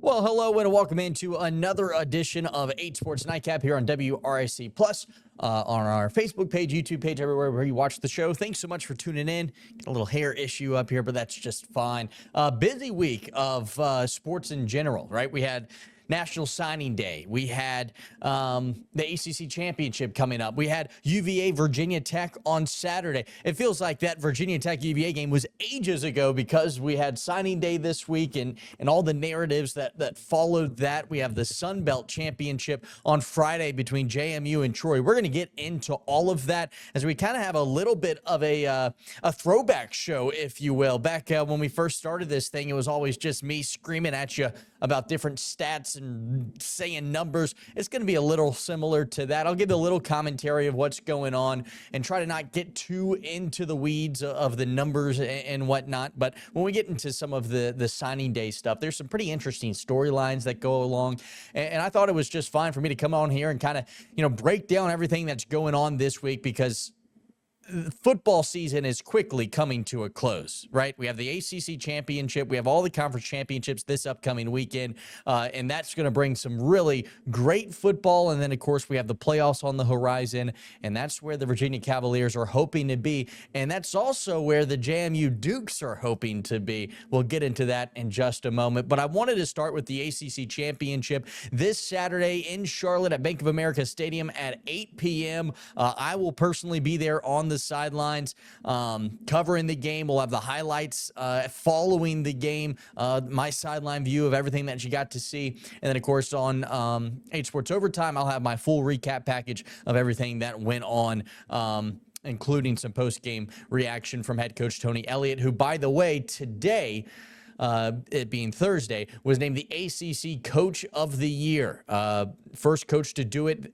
Well, hello and welcome into another edition of 8Sports Nightcap here on WRIC Plus, on our Facebook page, YouTube page, everywhere where you watch the show. Thanks so much for tuning in. Got a little hair issue up here, but that's just fine. Busy week of sports in general, right? We had National Signing Day. We had the ACC Championship coming up. We had UVA Virginia Tech on Saturday. It feels like that Virginia Tech UVA game was ages ago because we had signing day this week and all the narratives that followed that. We have the Sun Belt Championship on Friday between JMU and Troy. We're going to get into all of that as we kind of have a little bit of a throwback show, if you will. Back when we first started this thing, it was always just me screaming at you about different stats and saying numbers. It's going to be a little similar to that. I'll give you a little commentary of what's going on and try to not get too into the weeds of the numbers and whatnot. But when we get into some of the signing day stuff, there's some pretty interesting storylines that go along. And I thought it was just fine for me to come on here and kind of, break down everything that's going on this week, because football season is quickly coming to a close, right? We have the ACC Championship. We have all the conference championships this upcoming weekend, and that's going to bring some really great football. And then, of course, we have the playoffs on the horizon, and that's where the Virginia Cavaliers are hoping to be. And that's also where the JMU Dukes are hoping to be. We'll get into that in just a moment. But I wanted to start with the ACC Championship this Saturday in Charlotte at Bank of America Stadium at 8 p.m. I will personally be there on the sidelines covering the game. We'll have the highlights following the game, my sideline view of everything that you got to see. And then, of course, on 8 Sports Overtime, I'll have my full recap package of everything that went on, including some post-game reaction from head coach Tony Elliott, who, by the way, today, it being Thursday, was named the ACC Coach of the Year. First coach to do it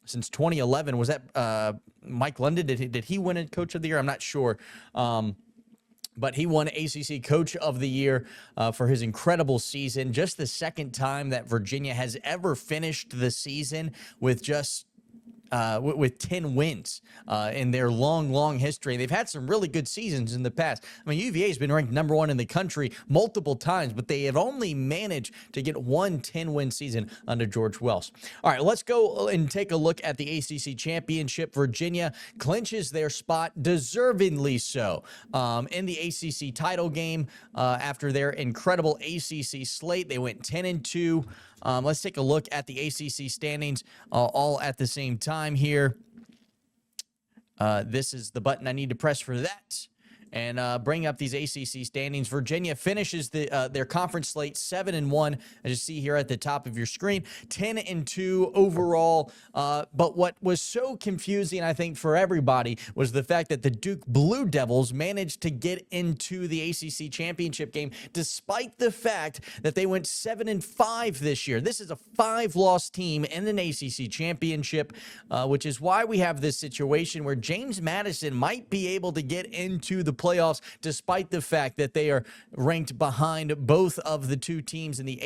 since 2011. Was that Mike London? Did he win a Coach of the Year? I'm not sure. But he won ACC Coach of the Year for his incredible season. Just the second time that Virginia has ever finished the season with just with 10 wins in their long history. They've had some really good seasons in the past. I mean, UVA has been ranked number one in the country multiple times, but they have only managed to get one 10-win season under George Wells. All right, let's go and take a look at the ACC Championship. Virginia clinches their spot, deservingly so, in the ACC title game after their incredible ACC slate. They went 10-2. Let's take a look at the ACC standings all at the same time here. This is the button I need to press for that. And bring up these ACC standings. Virginia finishes their conference slate 7-1, as you see here at the top of your screen, 10-2 overall. But what was so confusing, I think, for everybody was the fact that the Duke Blue Devils managed to get into the ACC championship game, despite the fact that they went 7-5 this year. This is a 5-loss team in an ACC championship, which is why we have this situation where James Madison might be able to get into the playoffs, despite the fact that they are ranked behind both of the two teams in the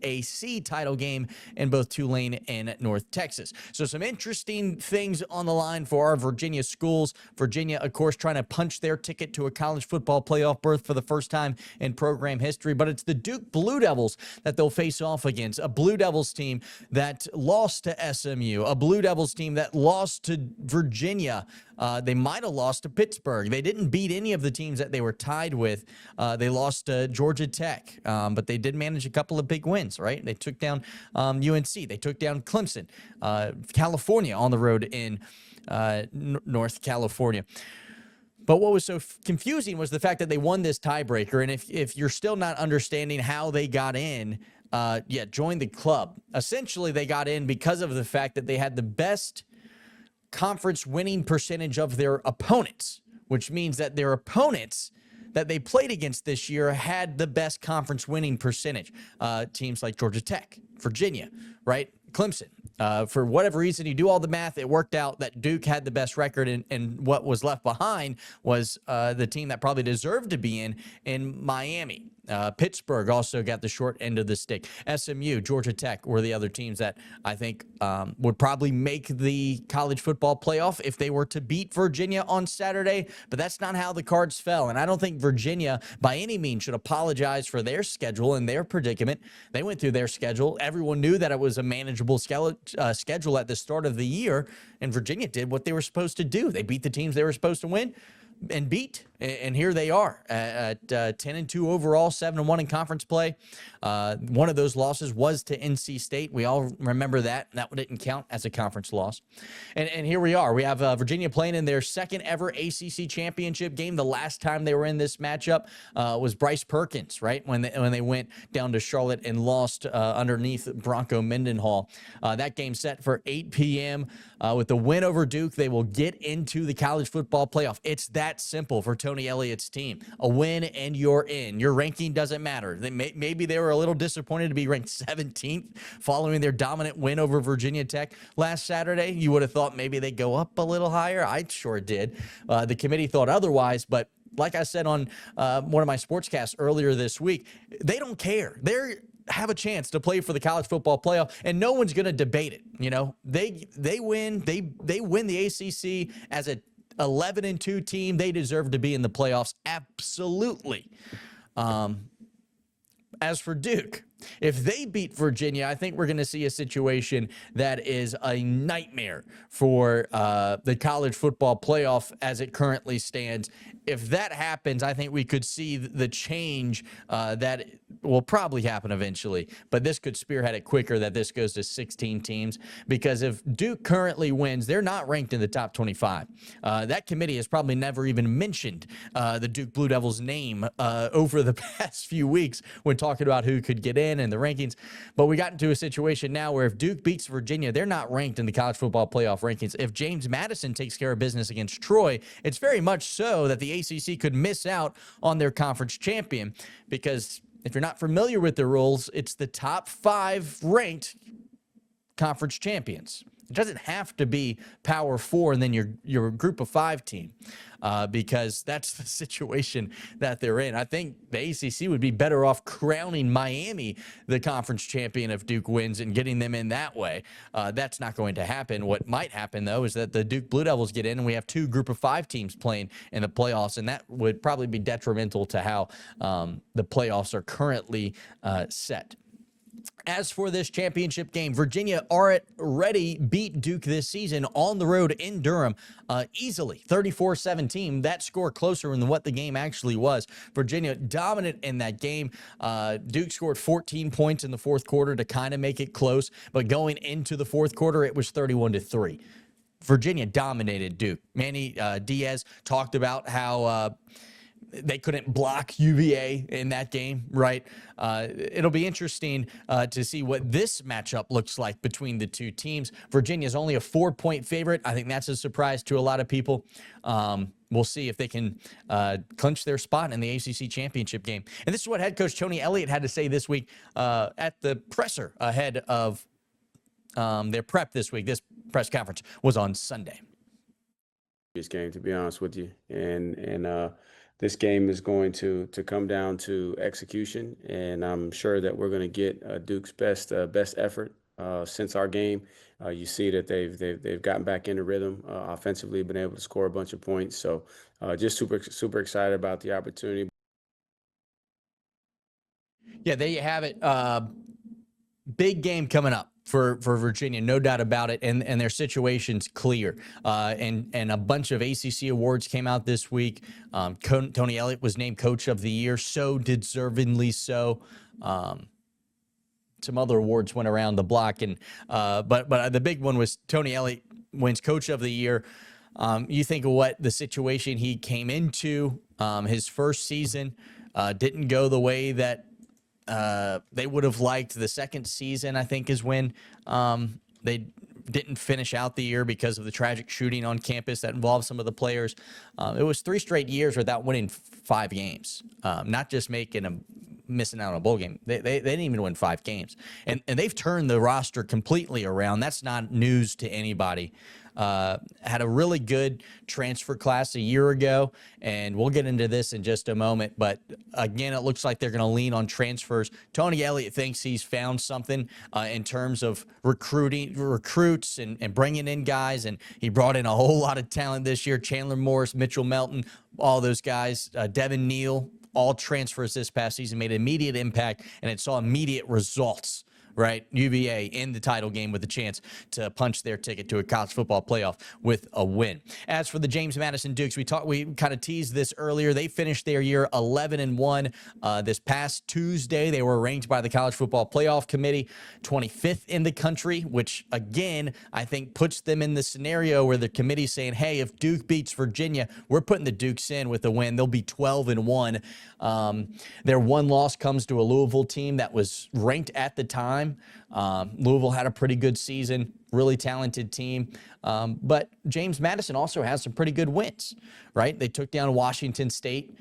AC title game in both Tulane and North Texas. So some interesting things on the line for our Virginia schools. Virginia, of course, trying to punch their ticket to a college football playoff berth for the first time in program history. But it's the Duke Blue Devils that they'll face off against, a Blue Devils team that lost to SMU, a Blue Devils team that lost to Virginia. They might have lost to Pittsburgh. They didn't beat any of the teams that they were tied with. They lost to Georgia Tech, but they did manage a couple of big wins, right? They took down UNC. They took down Clemson, California on the road in North California. But what was so confusing was the fact that they won this tiebreaker. And if you're still not understanding how they got in, join the club. Essentially, they got in because of the fact that they had the best conference winning percentage of their opponents, which means that their opponents that they played against this year had the best conference winning percentage. Teams like Georgia Tech, Virginia, right? Clemson. For whatever reason, you do all the math, it worked out that Duke had the best record, and what was left behind was the team that probably deserved to be in Miami. Pittsburgh also got the short end of the stick. SMU, Georgia Tech were the other teams that I think would probably make the college football playoff if they were to beat Virginia on Saturday, but that's not how the cards fell. And I don't think Virginia by any means should apologize for their schedule and their predicament. They went through their schedule. Everyone knew that it was a manageable schedule at the start of the year, and Virginia did what they were supposed to do. They beat the teams they were supposed to win and beat, and here they are at 10-2 overall, 7-1 in conference play. One of those losses was to NC State. We all remember that. That didn't count as a conference loss. And here we are. We have Virginia playing in their second ever ACC Championship game. The last time they were in this matchup was Bryce Perkins, right, when they went down to Charlotte and lost underneath Bronco Mendenhall. That game set for 8 p.m. With the win over Duke, they will get into the college football playoff. It's that simple for Tony Elliott's team. A win and you're in. Your ranking doesn't matter. Maybe they were a little disappointed to be ranked 17th following their dominant win over Virginia Tech last Saturday. You would have thought maybe they'd go up a little higher. I sure did. The committee thought otherwise, but like I said on one of my sportscasts earlier this week, they don't care. They have a chance to play for the college football playoff, and no one's going to debate it. You know, they win. They win the ACC as a 11-2 team. They deserve to be in the playoffs. Absolutely. As for Duke, if they beat Virginia, I think we're going to see a situation that is a nightmare for the college football playoff as it currently stands. If that happens, I think we could see the change that will probably happen eventually, but this could spearhead it quicker, that this goes to 16 teams, because if Duke currently wins, they're not ranked in the top 25. That committee has probably never even mentioned the Duke Blue Devils name over the past few weeks when talking about who could get in and the rankings. But we got into a situation now where if Duke beats Virginia, they're not ranked in the college football playoff rankings. If James Madison takes care of business against Troy, it's very much so that the ACC could miss out on their conference champion, because if you're not familiar with the rules, it's the top 5 ranked conference champions. It doesn't have to be Power 4 and then your group of 5 team, because that's the situation that they're in. I think the ACC would be better off crowning Miami the conference champion if Duke wins and getting them in that way. That's not going to happen. What might happen, though, is that the Duke Blue Devils get in and we have 2 group of 5 teams playing in the playoffs, and that would probably be detrimental to how the playoffs are currently set. As for this championship game, Virginia already beat Duke this season on the road in Durham easily, 34-17. That score closer than what the game actually was. Virginia dominant in that game. Duke scored 14 points in the fourth quarter to kind of make it close, but going into the fourth quarter, it was 31-3. Virginia dominated Duke. Manny Diaz talked about how they couldn't block UVA in that game, right? It'll be interesting to see what this matchup looks like between the two teams. Virginia's only a 4-point favorite. I think that's a surprise to a lot of people. We'll see if they can clinch their spot in the ACC Championship game. And this is what head coach Tony Elliott had to say this week at the presser ahead of their prep this week. This press conference was on Sunday. This game, to be honest with you, and this game is going to come down to execution, and I'm sure that we're going to get Duke's best effort since our game. You see that they've gotten back into rhythm offensively, been able to score a bunch of points. So just super excited about the opportunity. Yeah, there you have it. Big game coming up for Virginia, no doubt about it, and their situation's clear. And a bunch of ACC awards came out this week. Tony Elliott was named Coach of the Year, so deservingly so. Some other awards went around the block, and but the big one was Tony Elliott wins Coach of the Year. You think of what the situation he came into, his first season didn't go the way that they would have liked. The second season, I think, is when they didn't finish out the year because of the tragic shooting on campus that involved some of the players. It was 3 straight years without winning 5 games, not just missing out on a bowl game. They didn't even win 5 games. And they've turned the roster completely around. That's not news to anybody. had a really good transfer class a year ago, and we'll get into this in just a moment. But again, it looks like they're going to lean on transfers. Tony Elliott thinks he's found something in terms of recruits and bringing in guys, and he brought in a whole lot of talent this year. Chandler Morris, Mitchell Melton, all those guys, Devin Neal, all transfers this past season, made an immediate impact, and it saw immediate results. Right, UVA in the title game with a chance to punch their ticket to a college football playoff with a win. As for the James Madison Dukes, we kind of teased this earlier. They finished their year 11-1. This past Tuesday, they were ranked by the College Football Playoff Committee 25th in the country, which again I think puts them in the scenario where the committee's saying, "Hey, if Duke beats Virginia, we're putting the Dukes in with a win. They'll be 12-1." Their one loss comes to a Louisville team that was ranked at the time. Louisville had a pretty good season, really talented team. But James Madison also has some pretty good wins, right? They took down Washington State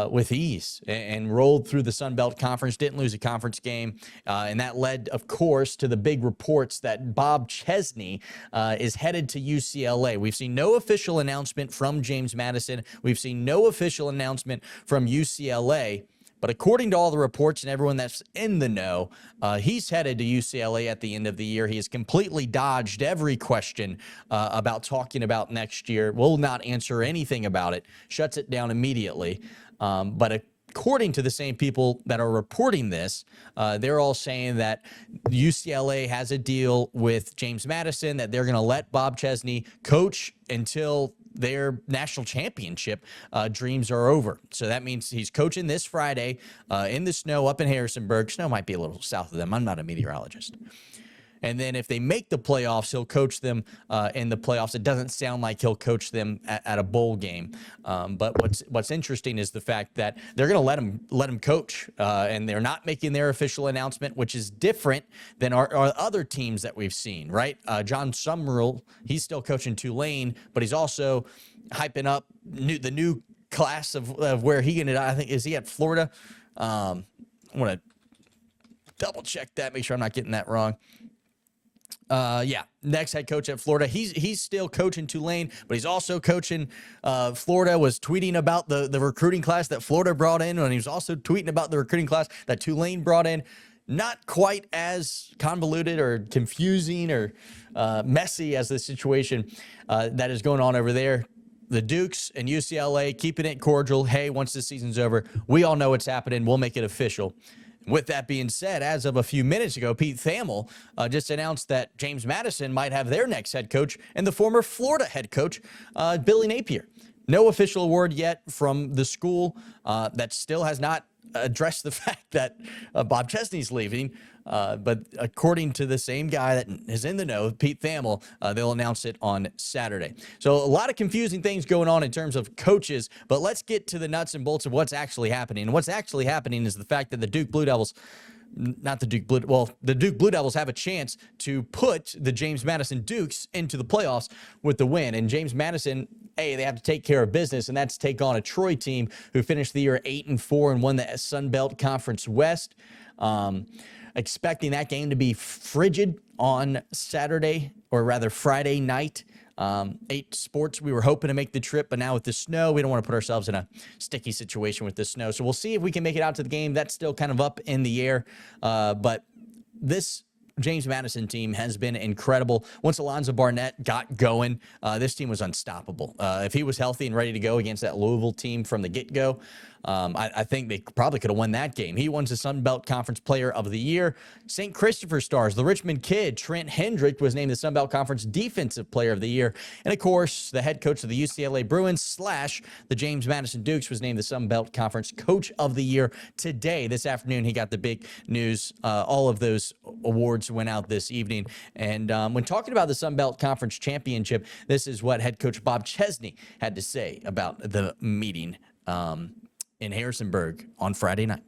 with ease and rolled through the Sun Belt Conference, didn't lose a conference game. And that led, of course, to the big reports that Bob Chesney is headed to UCLA. We've seen no official announcement from James Madison. We've seen no official announcement from UCLA. But according to all the reports and everyone that's in the know, he's headed to UCLA at the end of the year. He has completely dodged every question about talking about next year, will not answer anything about it, shuts it down immediately. But according to the same people that are reporting this, they're all saying that UCLA has a deal with James Madison, that they're going to let Bob Chesney coach until their national championship dreams are over. So that means he's coaching this Friday in the snow up in Harrisonburg. Snow might be a little south of them. I'm not a meteorologist. And then if they make the playoffs, he'll coach them in the playoffs. It doesn't sound like he'll coach them at a bowl game. But what's interesting is the fact that they're going to let him coach, and they're not making their official announcement, which is different than our other teams that we've seen, right? John Summerall, he's still coaching Tulane, but he's also hyping up the new class of where he ended up. I think, is he at Florida? I want to double check that, make sure I'm not getting that wrong. Next head coach at Florida. He's still coaching Tulane, but he's also coaching Florida, was tweeting about the recruiting class that Florida brought in, and he was also tweeting about the recruiting class that Tulane brought in. Not quite as convoluted or confusing or messy as the situation that is going on over there. The Dukes and UCLA keeping it cordial. Hey, once the season's over, we all know what's happening. We'll make it official. With that being said, as of a few minutes ago, Pete Thamel just announced that James Madison might have their next head coach and the former Florida head coach, Billy Napier. No official word yet from the school that still has not addressed the fact that Bob Chesney's leaving. But according to the same guy that is in the know, Pete Thamel, they'll announce it on Saturday. So a lot of confusing things going on in terms of coaches, but let's get to the nuts and bolts of what's actually happening. And what's actually happening is the fact that the Duke Blue Devils, the Duke Blue Devils have a chance to put the James Madison Dukes into the playoffs with the win. And James Madison, they have to take care of business, and that's take on a Troy team who finished the year 8-4 and won the Sun Belt Conference West. Expecting that game to be frigid on Saturday, or rather Friday night. 8Sports, we were hoping to make the trip, but now with the snow, we don't want to put ourselves in a sticky situation with the snow. So we'll see if we can make it out to the game. That's still kind of up in the air. But this James Madison team has been incredible. Once Alonzo Barnett got going, this team was unstoppable. If he was healthy and ready to go against that Louisville team from the get-go, I think they probably could have won that game. He won the Sun Belt Conference Player of the Year. St. Christopher Stars, the Richmond kid, Trent Hendrick, was named the Sun Belt Conference Defensive Player of the Year. And, of course, the head coach of the UCLA Bruins / the James Madison Dukes was named the Sun Belt Conference Coach of the Year today. This afternoon, he got the big news. All of those awards went out this evening. And when talking about the Sun Belt Conference Championship, this is what head coach Bob Chesney had to say about the meeting in Harrisonburg on Friday night.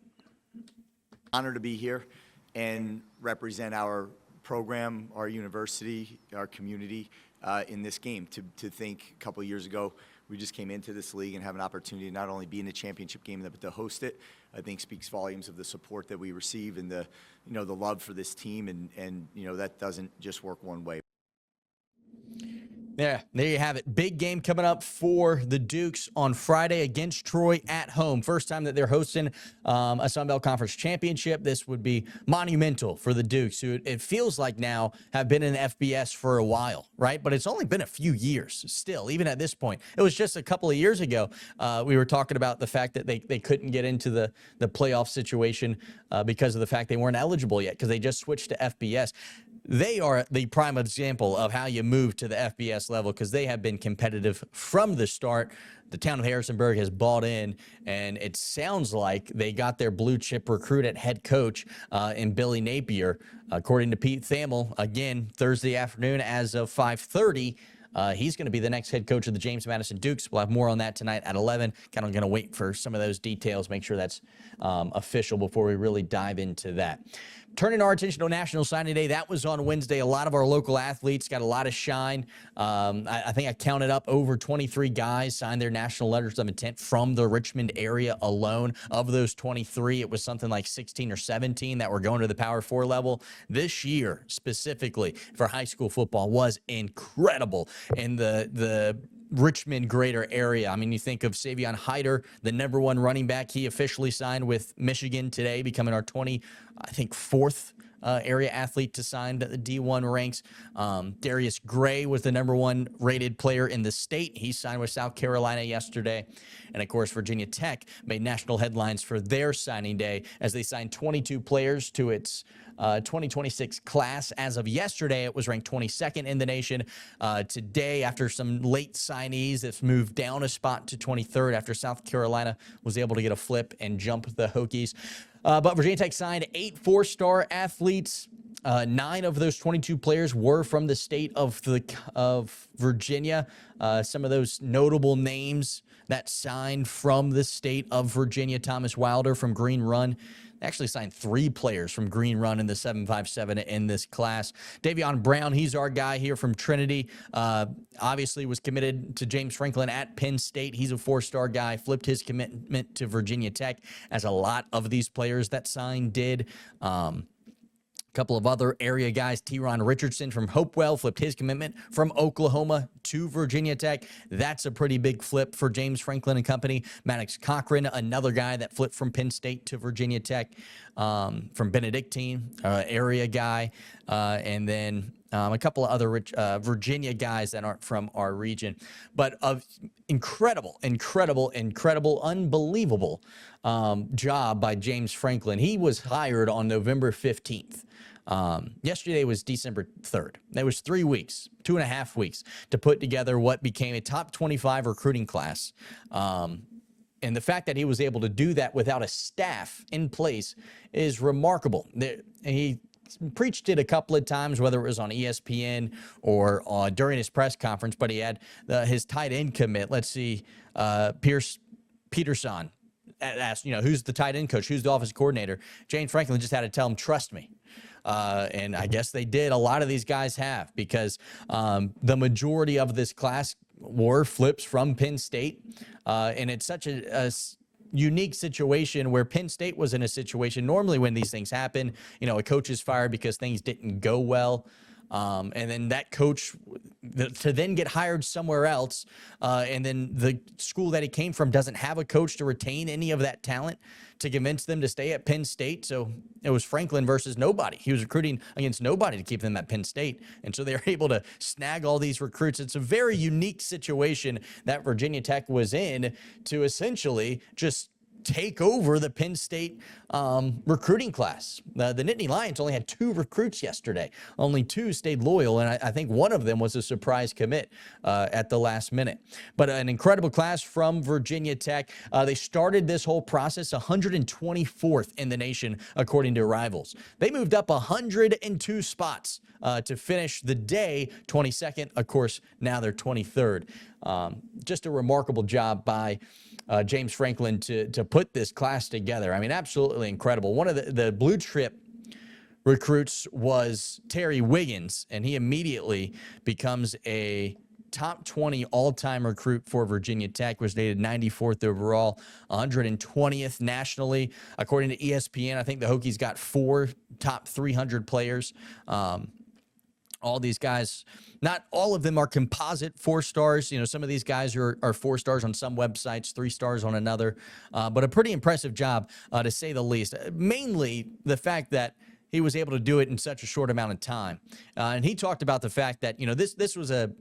Honored to be here and represent our program, our university, our community in this game. To think a couple of years ago, we just came into this league and have an opportunity to not only be in the championship game, but to host it, I think speaks volumes of the support that we receive and the love for this team. And that doesn't just work one way. Yeah, there you have it. Big game coming up for the Dukes on Friday against Troy at home. First time that they're hosting a Sun Belt Conference championship. This would be monumental for the Dukes, who it feels like now have been in FBS for a while, right? But it's only been a few years still, even at this point. It was just a couple of years ago we were talking about the fact that they couldn't get into the playoff situation because of the fact they weren't eligible yet because they just switched to FBS. They are the prime example of how you move to the FBS level because they have been competitive from the start. The town of Harrisonburg has bought in, and it sounds like they got their blue chip recruit at head coach in Billy Napier. According to Pete Thamel, again, Thursday afternoon as of 5:30, he's going to be the next head coach of the James Madison Dukes. We'll have more on that tonight at 11. Kind of going to wait for some of those details, make sure that's official before we really dive into that. Turning our attention to National Signing Day, that was on Wednesday. A lot of our local athletes got a lot of shine. I think I counted up over 23 guys signed their national letters of intent from the Richmond area alone. Of those 23, it was something like 16 or 17 that were going to the Power 4 level. This year, specifically for high school football, was incredible. And the Richmond greater area. I mean, you think of Savion Hyder, the #1 running back. He officially signed with Michigan today, becoming our 4th area athlete to sign the D1 ranks. Darius Gray was the #1 rated player in the state. He signed with South Carolina yesterday. And of course, Virginia Tech made national headlines for their signing day as they signed 22 players to its 2026 class. As of yesterday, it was ranked 22nd in the nation. Today, after some late signees, it's moved down a spot to 23rd after South Carolina was able to get a flip and jump the Hokies. But Virginia Tech signed 8 4-star athletes. 9 of those 22 players were from the state of Virginia. Some of those notable names that signed from the state of Virginia: Thomas Wilder from Green Run. They actually signed 3 players from Green Run in the 757 in this class. Davion Brown, he's our guy here from Trinity. Obviously was committed to James Franklin at Penn State. He's a 4-star guy, flipped his commitment to Virginia Tech, as a lot of these players that signed did. Couple of other area guys. T-Ron Richardson from Hopewell flipped his commitment from Oklahoma to Virginia Tech. That's a pretty big flip for James Franklin and company. Maddox Cochran, another guy that flipped from Penn State to Virginia Tech. From Benedictine, area guy. And then a couple of other Virginia guys that aren't from our region. But incredible, unbelievable job by James Franklin. He was hired on November 15th. Yesterday was December 3rd. That was 3 weeks, 2.5 weeks to put together what became a top 25 recruiting class. And the fact that he was able to do that without a staff in place is remarkable. He preached it a couple of times, whether it was on ESPN or during his press conference, but he had his tight end commit. Let's see, Pierce Peterson asked, who's the tight end coach? Who's the offensive coordinator? James Franklin just had to tell him, trust me. And I guess they did. A lot of these guys have, because the majority of this class were flips from Penn State. And it's such a unique situation where Penn State was in a situation, normally when these things happen, a coach is fired because things didn't go well. And then that coach to then get hired somewhere else. And then the school that he came from doesn't have a coach to retain any of that talent to convince them to stay at Penn State. So it was Franklin versus nobody. He was recruiting against nobody to keep them at Penn State. And so they're able to snag all these recruits. It's a very unique situation that Virginia Tech was in to essentially just take over the Penn State recruiting class. The Nittany Lions only had 2 recruits yesterday. Only 2 stayed loyal, and I think one of them was a surprise commit at the last minute. But an incredible class from Virginia Tech. They started this whole process 124th in the nation, according to Rivals. They moved up 102 spots to finish the day 22nd. Of course, now they're 23rd. Just a remarkable job by James Franklin to put this class together. I mean, absolutely incredible. One of the blue chip recruits was Terry Wiggins, and he immediately becomes a top 20 all-time recruit for Virginia Tech, was rated 94th overall, 120th nationally. According to ESPN, I think the Hokies got 4 top 300 players. All these guys, not all of them are composite 4 stars. You know, some of these guys are 4 stars on some websites, 3 stars on another, but a pretty impressive job, to say the least. Mainly the fact that he was able to do it in such a short amount of time. And he talked about the fact that, you know, this was a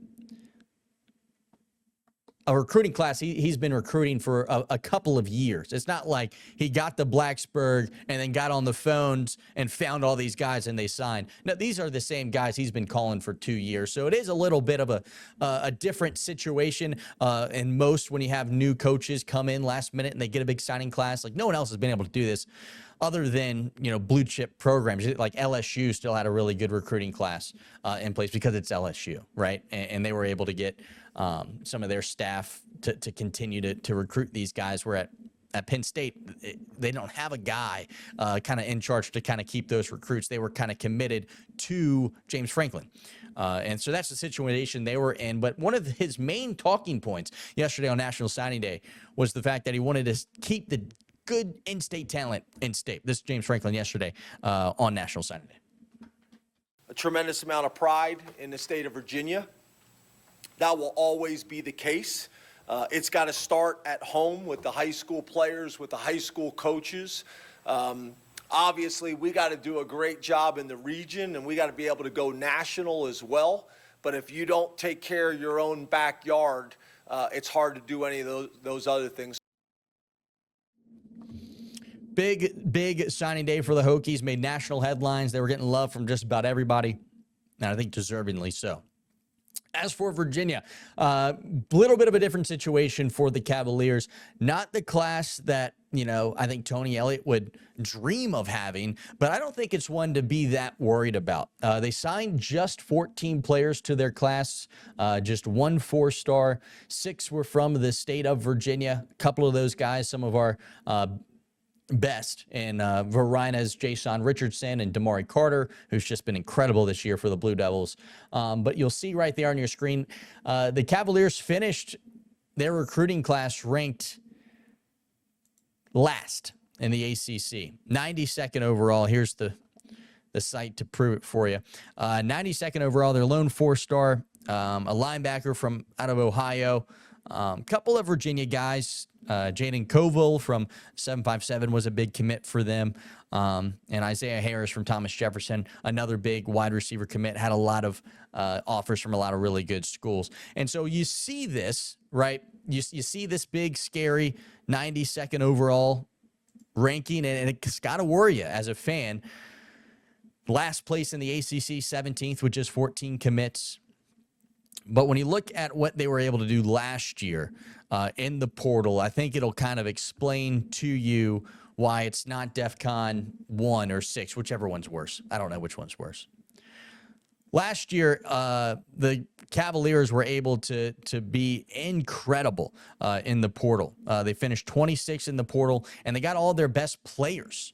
recruiting class he's been recruiting for a couple of years. It's not like he got to Blacksburg and then got on the phones and found all these guys and they signed. No, these are the same guys he's been calling for 2 years. So it is a little bit of a different situation. And most when you have new coaches come in last minute and they get a big signing class, like no one else has been able to do this other than, you know, blue chip programs. Like LSU still had a really good recruiting class in place because it's LSU, right? And they were able to get some of their staff to continue to recruit these guys. Where at Penn State, they don't have a guy kind of in charge to kind of keep those recruits. They were kind of committed to James Franklin. And so that's the situation they were in. But one of his main talking points yesterday on National Signing Day was the fact that he wanted to keep the good in-state talent in state. This is James Franklin yesterday on National Signing Day. A tremendous amount of pride in the state of Virginia. That will always be the case. It's got to start at home with the high school players, with the high school coaches. Obviously, we got to do a great job in the region, and we got to be able to go national as well. But if you don't take care of your own backyard, it's hard to do any of those other things. Big signing day for the Hokies. Made national headlines. They were getting love from just about everybody, and I think deservingly so. As for Virginia, little bit of a different situation for the Cavaliers. Not the class that, you know, I think Tony Elliott would dream of having, but I don't think it's one to be that worried about. They signed just 14 players to their class, just 1 4-star. 6 were from the state of Virginia. A couple of those guys, some of our best in Varina's Jason Richardson and Damari Carter, who's just been incredible this year for the Blue Devils. But you'll see right there on your screen, the Cavaliers finished their recruiting class ranked last in the ACC, 92nd overall. Here's the site to prove it for you. 92nd overall, their lone 4-star, a linebacker from out of Ohio, couple of Virginia guys. Jaden Coville from 757 was a big commit for them. And Isaiah Harris from Thomas Jefferson, another big wide receiver commit, had a lot of offers from a lot of really good schools. And so you see this, right? You see this big, scary 92nd overall ranking, and it's got to worry you as a fan. Last place in the ACC, 17th with just 14 commits. But when you look at what they were able to do last year in the portal, I think it'll kind of explain to you why it's not DEFCON 1 or 6, whichever one's worse. I don't know which one's worse. Last year, the Cavaliers were able to be incredible in the portal. They finished 26 in the portal, and they got all their best players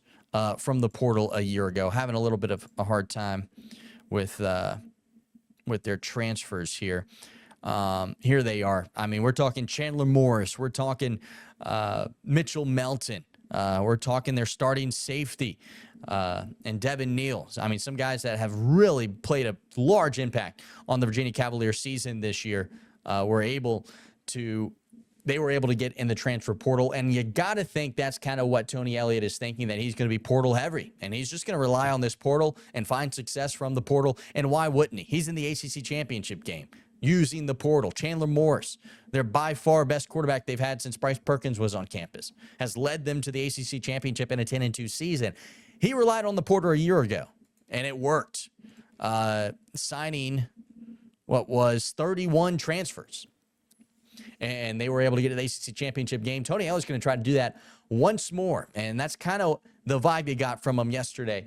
from the portal a year ago, having a little bit of a hard time with their transfers here. Here they are. I mean, we're talking Chandler Morris. We're talking Mitchell Melton. We're talking their starting safety and Devin Neal. I mean, some guys that have really played a large impact on the Virginia Cavaliers season this year were able to get in the transfer portal. And you got to think that's kind of what Tony Elliott is thinking, that he's going to be portal heavy. And he's just going to rely on this portal and find success from the portal. And why wouldn't he? He's in the ACC Championship game using the portal. Chandler Morris, their by far best quarterback they've had since Bryce Perkins was on campus, has led them to the ACC Championship in a 10-2 season. He relied on the portal a year ago, and it worked, signing what was 31 transfers. And they were able to get to the ACC Championship game. Tony Elliott's going to try to do that once more. And that's kind of the vibe you got from him yesterday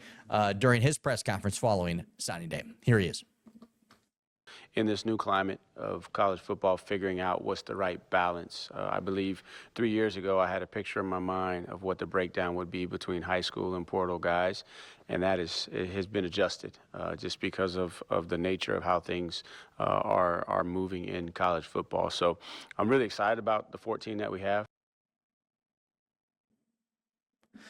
during his press conference following signing day. Here he is. In this new climate of college football, figuring out what's the right balance. I believe 3 years ago I had a picture in my mind of what the breakdown would be between high school and portal guys, and it has been adjusted just because of the nature of how things are moving in college football. So I'm really excited about the 14 that we have.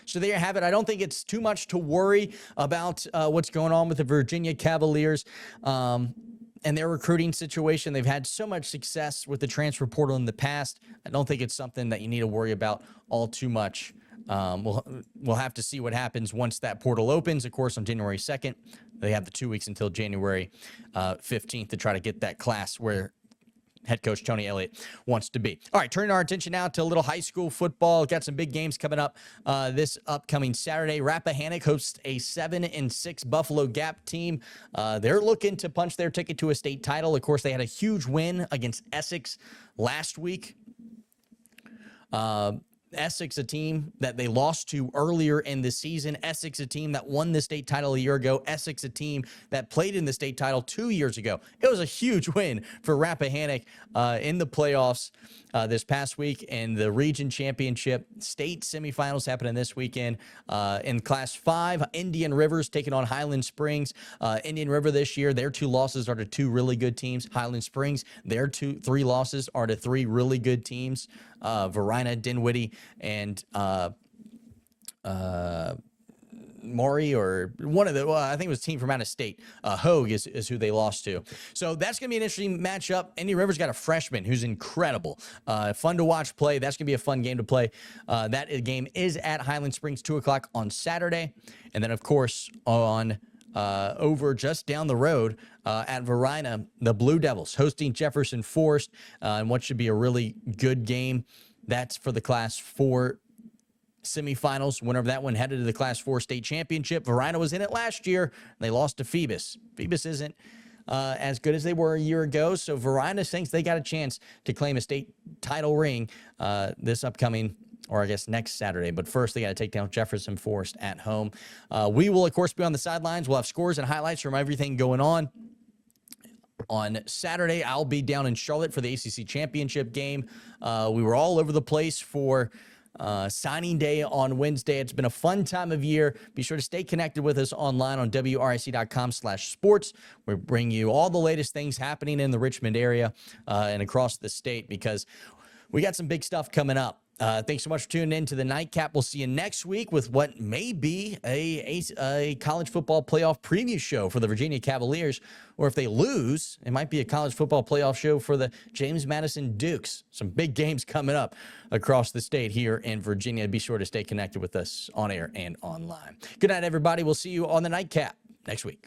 So there you have it. I don't think it's too much to worry about what's going on with the Virginia Cavaliers and their recruiting situation. They've had so much success with the transfer portal in the past. I don't think it's something that you need to worry about all too much. We'll have to see what happens once that portal opens. Of course, on January 2nd, they have the 2 weeks until January 15th to try to get that class where head coach Tony Elliott wants to be. All right, turning our attention now to a little high school football. Got some big games coming up this upcoming Saturday. Rappahannock hosts a 7-6 Buffalo Gap team. They're looking to punch their ticket to a state title. Of course, they had a huge win against Essex last week. Essex, a team that they lost to earlier in the season. Essex, a team that won the state title a year ago. Essex, a team that played in the state title 2 years ago. It was a huge win for Rappahannock in the playoffs this past week, and the region championship state semifinals happening this weekend. In Class 5, Indian River's taking on Highland Springs. Indian River this year, their 2 losses are to 2 really good teams. Highland Springs, their 3 losses are to 3 really good teams. Varina, Dinwiddie, and Maury, or one of the, well, I think it was a team from out of state. Hogue is who they lost to. So that's going to be an interesting matchup. Indian River's got a freshman who's incredible. Fun to watch play. That's going to be a fun game to play. That game is at Highland Springs, 2 o'clock on Saturday. And then, of course, on over just down the road at Varina, the Blue Devils hosting Jefferson Forest, and what should be a really good game. That's for the Class 4 semifinals. Winner of that one headed to the Class 4 state championship. Varina was in it last year. They lost to Phoebus. Phoebus isn't as good as they were a year ago, so Varina thinks they got a chance to claim a state title ring this upcoming, or I guess next Saturday. But first, they got to take down Jefferson Forest at home. We will, of course, be on the sidelines. We'll have scores and highlights from everything going on. On Saturday, I'll be down in Charlotte for the ACC Championship game. We were all over the place for signing day on Wednesday. It's been a fun time of year. Be sure to stay connected with us online on WRIC.com/sports. We bring you all the latest things happening in the Richmond area and across the state, because we got some big stuff coming up. Thanks so much for tuning in to the Nightcap. We'll see you next week with what may be a college football playoff preview show for the Virginia Cavaliers. Or if they lose, it might be a college football playoff show for the James Madison Dukes. Some big games coming up across the state here in Virginia. Be sure to stay connected with us on air and online. Good night, everybody. We'll see you on the Nightcap next week.